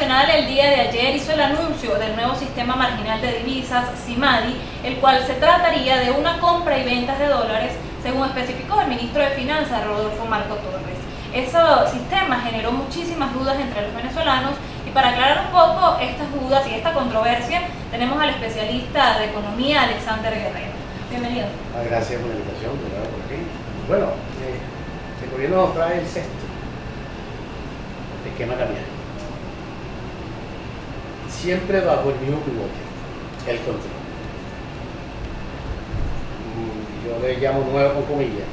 Nacional el día de ayer hizo el anuncio del nuevo sistema marginal de divisas, SIMADI, el cual se trataría de una compra y ventas de dólares, según especificó el ministro de Finanzas, Rodolfo Marco Torres. Ese sistema generó muchísimas dudas entre los venezolanos y para aclarar un poco estas dudas y esta controversia tenemos al especialista de economía Alexander Guerrero. Bienvenido. Gracias por la invitación. Bueno, el gobierno nos trae el sexto esquema cambiario, siempre bajo el mismo pivote, el control. Yo le llamo nuevo con comillas,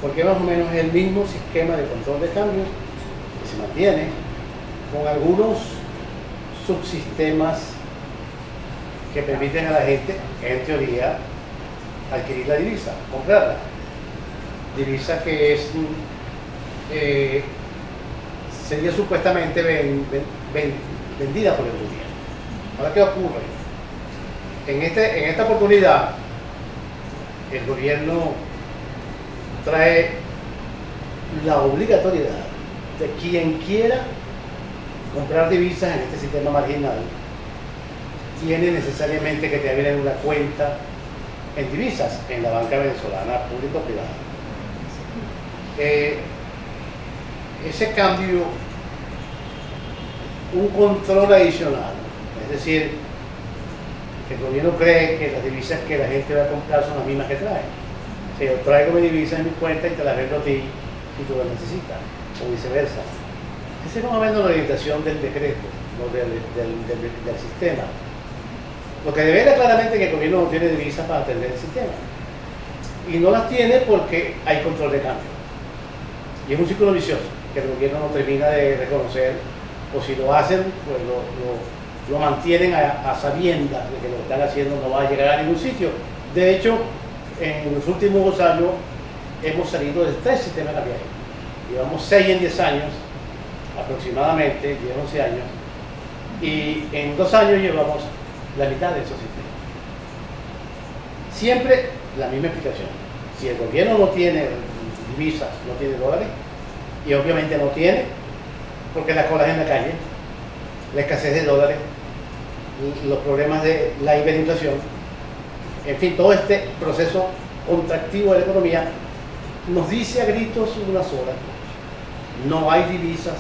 porque más o menos es el mismo sistema de control de cambio que se mantiene con algunos subsistemas que permiten a la gente, en teoría, adquirir la divisa, comprarla. Divisa que es sería supuestamente vendida por el gobierno. Ahora, ¿qué ocurre? En esta oportunidad, el gobierno trae la obligatoriedad de quien quiera comprar divisas en este sistema marginal, tiene necesariamente que tener una cuenta en divisas en la banca venezolana público-privada. Ese cambio, un control adicional, es decir, que el gobierno cree que las divisas que la gente va a comprar son las mismas que trae. Si yo traigo mi divisa en mi cuenta y te la vendo a ti si tú la necesitas, o viceversa. Esa es más o menos la orientación del decreto, ¿no? del sistema. Lo que revela claramente que el gobierno no tiene divisas para atender el sistema. Y no las tiene porque hay control de cambio. Y es un círculo vicioso que el gobierno no termina de reconocer, o si lo hacen, pues lo mantienen a sabiendas de que lo que están haciendo no va a llegar a ningún sitio. De hecho, en los últimos años hemos salido de 3 sistemas cambiarios. Llevamos 6 en 10 años, aproximadamente, 10, 11 años, y en 2 años llevamos la mitad de esos sistemas. Siempre la misma explicación. Si el gobierno no tiene divisas, no tiene dólares, y obviamente no tiene, porque la cola es en la calle, la escasez de dólares, los problemas de la hiperinflación, en fin, todo este proceso contractivo de la economía nos dice a gritos una sola: no hay divisas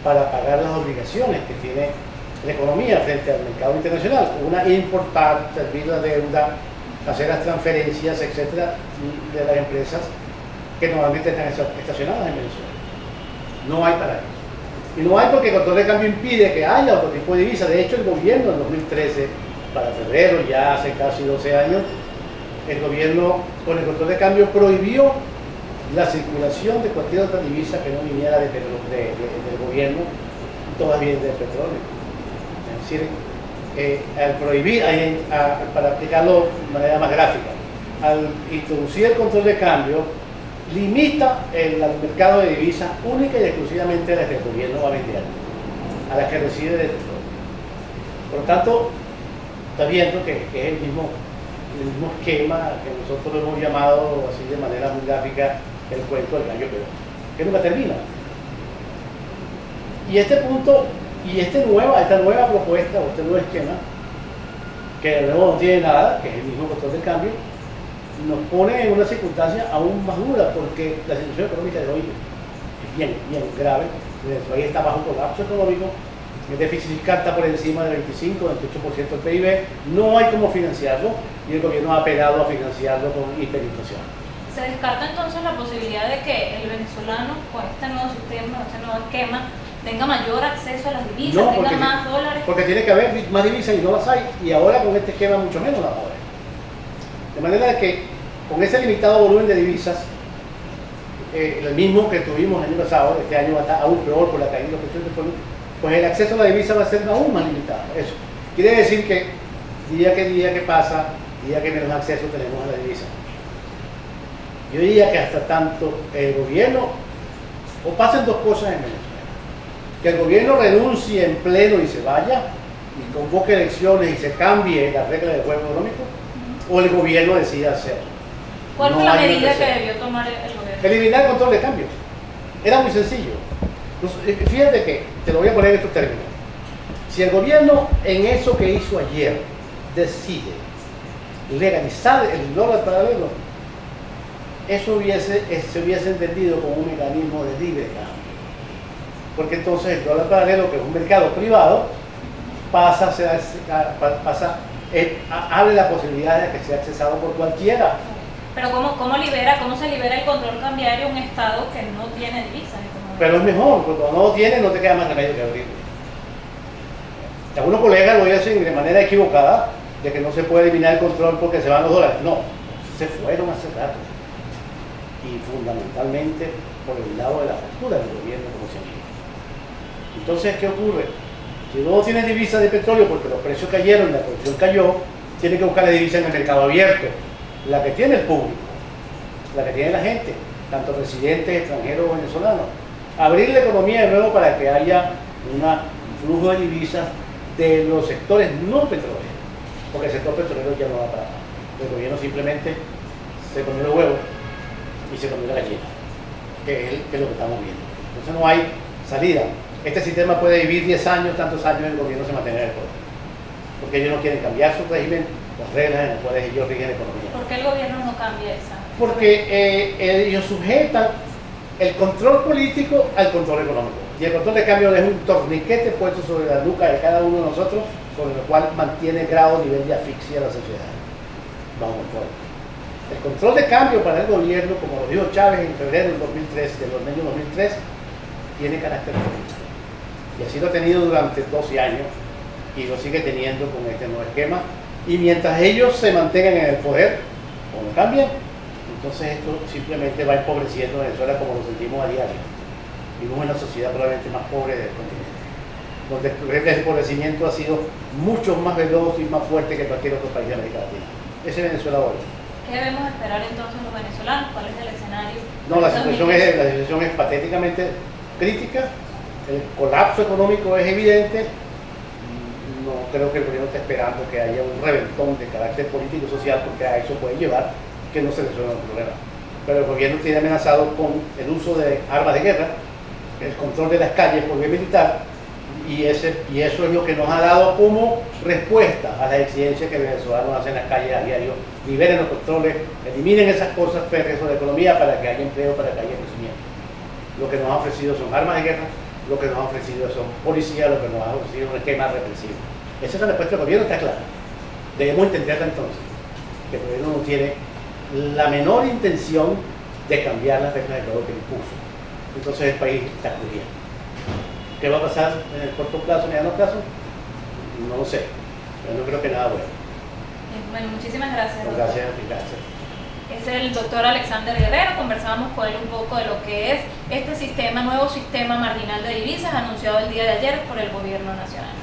para pagar las obligaciones que tiene la economía frente al mercado internacional. Una, importar, servir la deuda, hacer las transferencias, etcétera, de las empresas que normalmente están estacionadas en Venezuela. No hay para eso. Y no hay porque el control de cambio impide que haya otro tipo de divisa. De hecho, el gobierno en 2013, para febrero, ya hace casi 12 años, el gobierno con el control de cambio prohibió la circulación de cualquier otra divisa que no viniera del gobierno, todas vienen del petróleo. Es decir, al prohibir, para explicarlo de manera más gráfica, al introducir el control de cambio, limita el mercado de divisas única y exclusivamente a las que el gobierno va a vender, a las que recibe del petróleo. Por lo tanto, está viendo que es el mismo esquema que nosotros lo hemos llamado así de manera muy gráfica el cuento del gallo, pero que nunca termina. Y este punto, y esta nueva propuesta o este nuevo esquema, que de nuevo no tiene nada, que es el mismo control del cambio, nos pone en una circunstancia aún más dura, porque la situación económica de hoy es bien grave. El país está bajo colapso económico, el déficit fiscal está por encima del 25-28% del PIB, no hay cómo financiarlo y el gobierno ha apelado a financiarlo con hiperinflación. ¿Se descarta entonces la posibilidad de que el venezolano con este nuevo sistema, este nuevo esquema, tenga mayor acceso a las divisas, tenga más dólares? Porque tiene que haber más divisas y no las hay, y ahora con este esquema mucho menos las va a haber. De manera que con ese limitado volumen de divisas, el mismo que tuvimos el año pasado, este año va a estar aún peor por la caída de los precios del petróleo, pues el acceso a la divisa va a ser aún más limitado. Eso quiere decir que día que pasa, día que menos acceso tenemos a la divisa. Yo diría que hasta tanto el gobierno, o pasen 2 cosas en Venezuela: que el gobierno renuncie en pleno y se vaya, y convoque elecciones y se cambie la regla del juego económico, o el gobierno decida hacerlo. ¿Cuál fue la medida que debió tomar el gobierno? Eliminar el control de cambio. Era muy sencillo. Fíjate que, te lo voy a poner en estos términos. Si el gobierno en eso que hizo ayer decide legalizar el dólar paralelo, eso se hubiese entendido como un mecanismo de libre cambio. Porque entonces el dólar paralelo, que es un mercado privado, abre la posibilidad de que sea accesado por cualquiera. Pero ¿cómo se libera el control cambiario en un Estado que no tiene divisas? Pero es mejor, porque cuando no lo tiene no te queda más remedio que abrirlo. Algunos colegas lo dicen de manera equivocada, de que no se puede eliminar el control porque se van los dólares. No, se fueron hace rato. Y fundamentalmente por el lado de la factura del gobierno, como se dice. Entonces, ¿qué ocurre? Si uno no tiene divisas de petróleo porque los precios cayeron y la producción cayó, tiene que buscar la divisa en el mercado abierto, la que tiene el público, la que tiene la gente, tanto residentes, extranjeros o venezolanos. Abrir la economía de nuevo para que haya un flujo de divisas de los sectores no petroleros, porque el sector petrolero ya no va para nada. El gobierno simplemente se comió los huevos y se comió la gallina, que es lo que estamos viendo. Entonces no hay salida. Este sistema puede vivir 10 años, tantos años el gobierno se mantiene en el poder, porque ellos no quieren cambiar su régimen, las reglas en las cuales ellos rigen la economía. ¿Por qué el gobierno no cambia esa? Porque ellos sujetan el control político al control económico. Y el control de cambio es un torniquete puesto sobre la nuca de cada uno de nosotros, sobre el cual mantiene grado nivel de asfixia a la sociedad. Bajo control. El control de cambio para el gobierno, como lo dijo Chávez en febrero del 2003, del año 2003, tiene carácter político. Y así lo ha tenido durante 12 años y lo sigue teniendo con este nuevo esquema. Y mientras ellos se mantengan en el poder o no cambian, entonces esto simplemente va empobreciendo a Venezuela como lo sentimos a diario. Vivimos en la sociedad probablemente más pobre del continente, donde el empobrecimiento ha sido mucho más veloz y más fuerte que cualquier otro país de América Latina. Ese es Venezuela hoy. ¿Qué debemos esperar entonces los venezolanos? ¿Cuál es el escenario? No, la situación es patéticamente crítica, el colapso económico es evidente. No creo que el gobierno esté esperando que haya un reventón de carácter político y social, porque a eso puede llevar que no se resuelva el problema. Pero el gobierno tiene amenazado con el uso de armas de guerra, el control de las calles por vía militar, y eso es lo que nos ha dado como respuesta a las exigencias que los venezolanos hacen en las calles a diario. Liberen los controles, eliminen esas cosas férreas sobre la economía para que haya empleo, para que haya crecimiento. Lo que nos ha ofrecido son armas de guerra, lo que nos ha ofrecido son policías, lo que nos ha ofrecido un esquema represivo. Esa es la respuesta del gobierno, está clara. Debemos entenderla entonces, que el gobierno no tiene la menor intención de cambiar las reglas de juego que impuso. Entonces el país está cubierto. ¿Qué va a pasar en el corto plazo, mediano plazo? No lo sé, pero no creo que nada bueno. Bueno, muchísimas gracias. Gracias. Es el doctor Alexander Guerrero. Conversábamos con él un poco de lo que es este nuevo sistema marginal de divisas anunciado el día de ayer por el gobierno nacional.